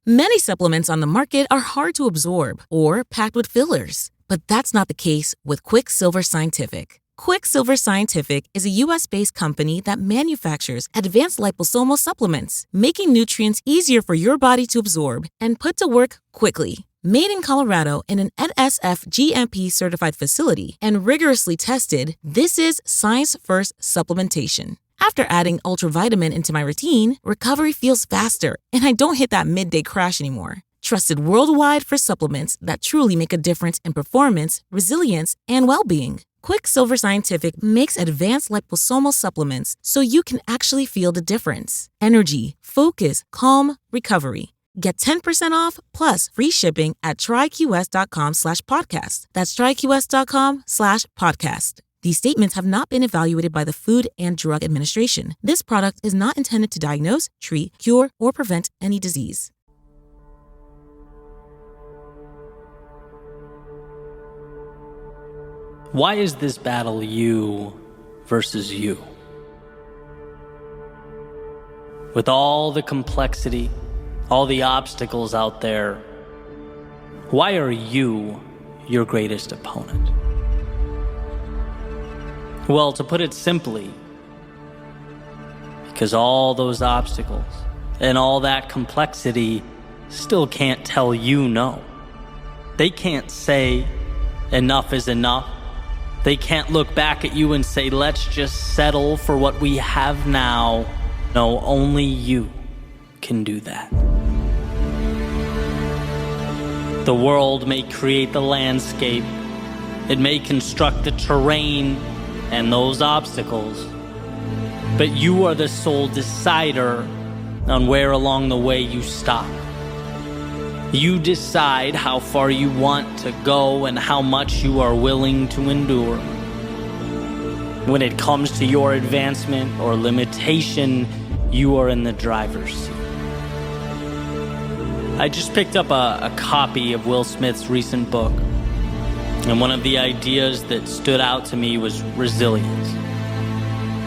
Many supplements on the market are hard to absorb or packed with fillers, but that's not the case with Quicksilver Scientific. Quicksilver Scientific is a U.S.-based company that manufactures advanced liposomal supplements, making nutrients easier for your body to absorb and put to work quickly. Made in Colorado in an NSF GMP-certified facility and rigorously tested, this is science-first supplementation. After adding ultravitamin into my routine, recovery feels faster, and I don't hit that midday crash anymore. Trusted worldwide for supplements that truly make a difference in performance, resilience, and well-being. Quicksilver Scientific makes advanced liposomal supplements so you can actually feel the difference. Energy, focus, calm, recovery. Get 10% off plus free shipping at tryqs.com/podcast. That's tryqs.com/podcast. These statements have not been evaluated by the Food and Drug Administration. This product is not intended to diagnose, treat, cure, or prevent any disease. Why is this battle you versus you? With all the complexity, all the obstacles out there, why are you your greatest opponent? Well, to put it simply, because all those obstacles and all that complexity still can't tell you no. They can't say enough is enough. They can't look back at you and say, let's just settle for what we have now. No, only you can do that. The world may create the landscape. It may construct the terrain and those obstacles. But you are the sole decider on where along the way you stop. You decide how far you want to go and how much you are willing to endure. When it comes to your advancement or limitation, you are in the driver's seat. I just picked up a copy of Will Smith's recent book, and one of the ideas that stood out to me was resilience.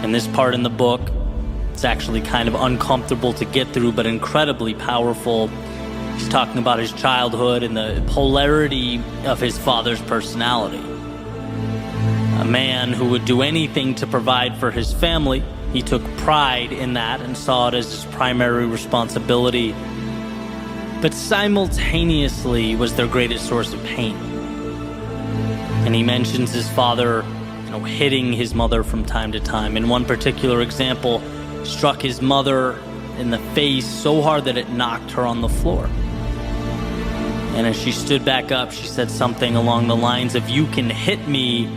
And this part in the book, it's actually kind of uncomfortable to get through, but incredibly powerful. He's talking about his childhood and the polarity of his father's personality. A man who would do anything to provide for his family. He took pride in that and saw it as his primary responsibility, but simultaneously was their greatest source of pain. And he mentions his father, hitting his mother from time to time. In one particular example, struck his mother in the face so hard that it knocked her on the floor. And as she stood back up, she said something along the lines of, "You can hit me,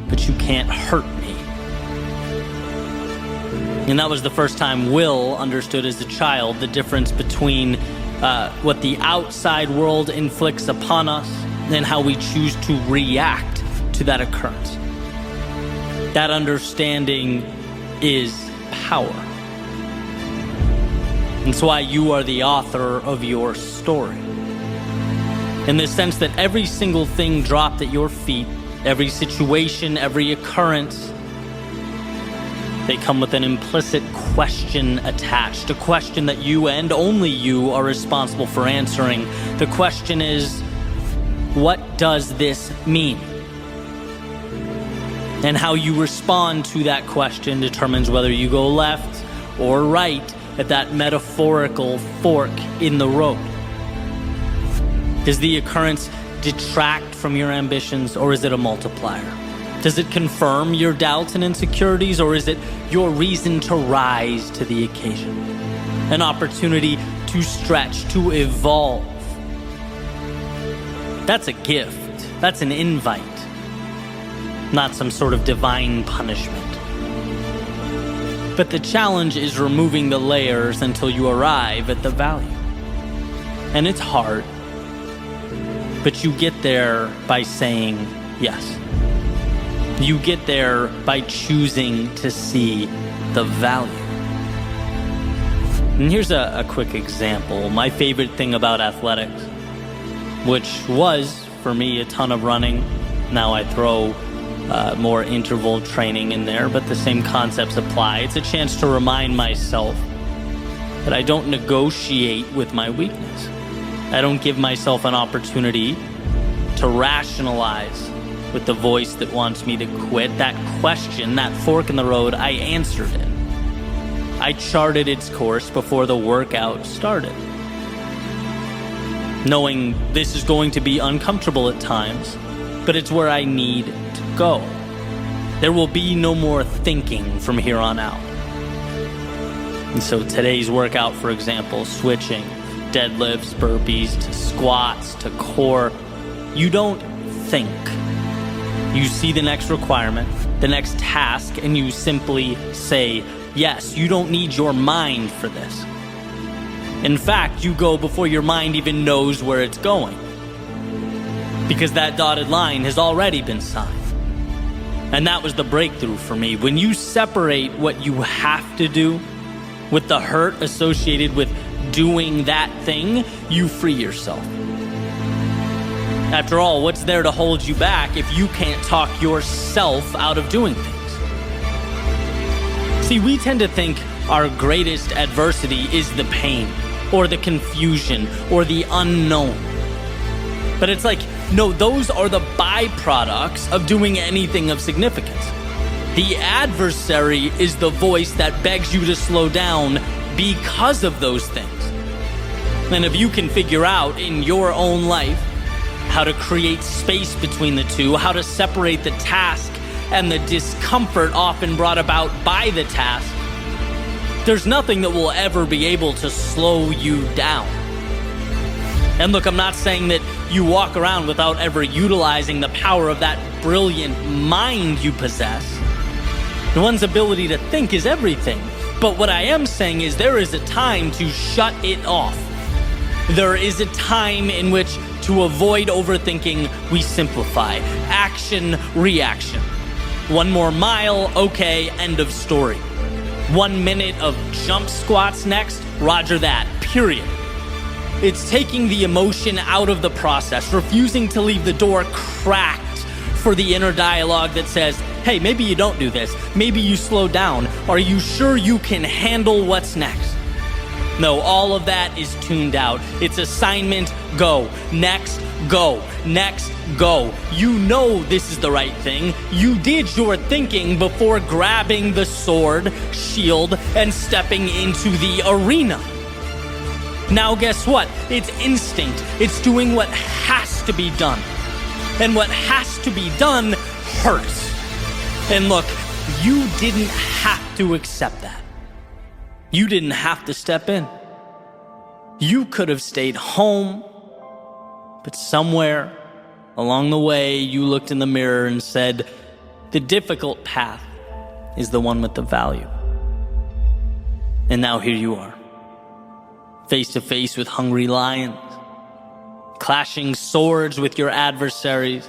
but you can't hurt me." And that was the first time Will understood as a child the difference between what the outside world inflicts upon us and how we choose to react to that occurrence. That understanding is power. It's why you are the author of your story. In the sense that every single thing dropped at your feet, every situation, every occurrence, they come with an implicit question attached, a question that you and only you are responsible for answering. The question is, what does this mean? And how you respond to that question determines whether you go left or right at that metaphorical fork in the road. Does the occurrence detract from your ambitions, or is it a multiplier? Does it confirm your doubts and insecurities, or is it your reason to rise to the occasion? An opportunity to stretch, to evolve. That's a gift. That's an invite. Not some sort of divine punishment. But the challenge is removing the layers until you arrive at the value. And it's hard. But you get there by saying yes. You get there by choosing to see the value. And here's a quick example. My favorite thing about athletics, which was, for me, a ton of running. Now I throw more interval training in there, but the same concepts apply. It's a chance to remind myself that I don't negotiate with my weakness. I don't give myself an opportunity to rationalize with the voice that wants me to quit. That question, that fork in the road, I answered it. I charted its course before the workout started, knowing this is going to be uncomfortable at times, but it's where I need to go. There will be no more thinking from here on out. And so today's workout, for example, switching deadlifts, burpees, to squats, to core, you don't think. You see the next requirement, the next task, and you simply say yes. You don't need your mind for this. In fact, you go before your mind even knows where it's going, because that dotted line has already been signed. And that was the breakthrough for me. When you separate what you have to do with the hurt associated with doing that thing, you free yourself. After all, what's there to hold you back if you can't talk yourself out of doing things? See, we tend to think our greatest adversity is the pain, or the confusion, or the unknown. But it's like, no, those are the byproducts of doing anything of significance. The adversary is the voice that begs you to slow down because of those things. And if you can figure out in your own life how to create space between the two, how to separate the task and the discomfort often brought about by the task, there's nothing that will ever be able to slow you down. And look, I'm not saying that you walk around without ever utilizing the power of that brilliant mind you possess. One's ability to think is everything. But what I am saying is there is a time to shut it off. There is a time in which, to avoid overthinking, we simplify. Action, reaction. One more mile, okay, end of story. 1 minute of jump squats next, roger that, period. It's taking the emotion out of the process, refusing to leave the door cracked for the inner dialogue that says, hey, maybe you don't do this. Maybe you slow down. Are you sure you can handle what's next? No, all of that is tuned out. It's assignment, go. Next, go. Next, go. You know this is the right thing. You did your thinking before grabbing the sword, shield, and stepping into the arena. Now guess what? It's instinct. It's doing what has to be done. And what has to be done hurts. And look, you didn't have to accept that. You didn't have to step in. You could have stayed home, but somewhere along the way, you looked in the mirror and said, the difficult path is the one with the value. And now here you are, face to face with hungry lions, clashing swords with your adversaries.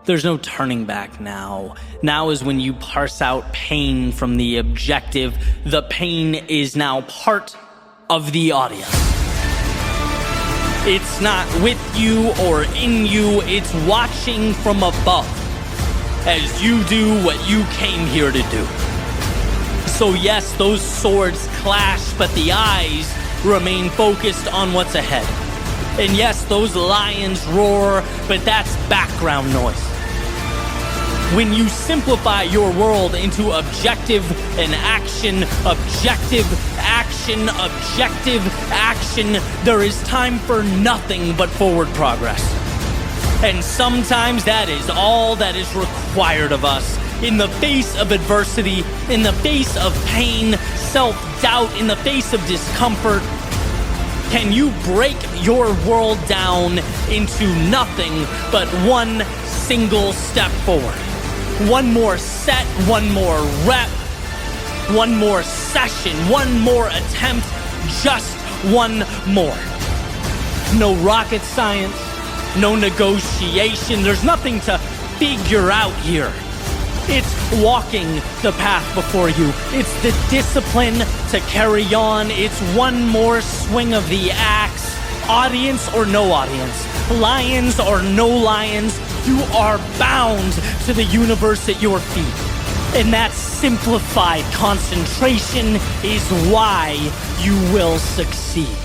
There's no turning back now. Now is when you parse out pain from the objective. The pain is now part of the audience. It's not with you or in you. It's watching from above as you do what you came here to do. So yes, those swords clash, but the eyes remain focused on what's ahead. And yes, those lions roar, but that's background noise. When you simplify your world into objective and action, objective, action, objective, action, there is time for nothing but forward progress. And sometimes that is all that is required of us. In the face of adversity, in the face of pain, self-doubt, in the face of discomfort, can you break your world down into nothing but one single step forward? One more set, one more rep, one more session, one more attempt, just one more. No rocket science, no negotiation. There's nothing to figure out here. It's walking the path before you. It's the discipline to carry on. It's one more swing of the axe. Audience or no audience, lions or no lions, you are bound to the universe at your feet. And that simplified concentration is why you will succeed.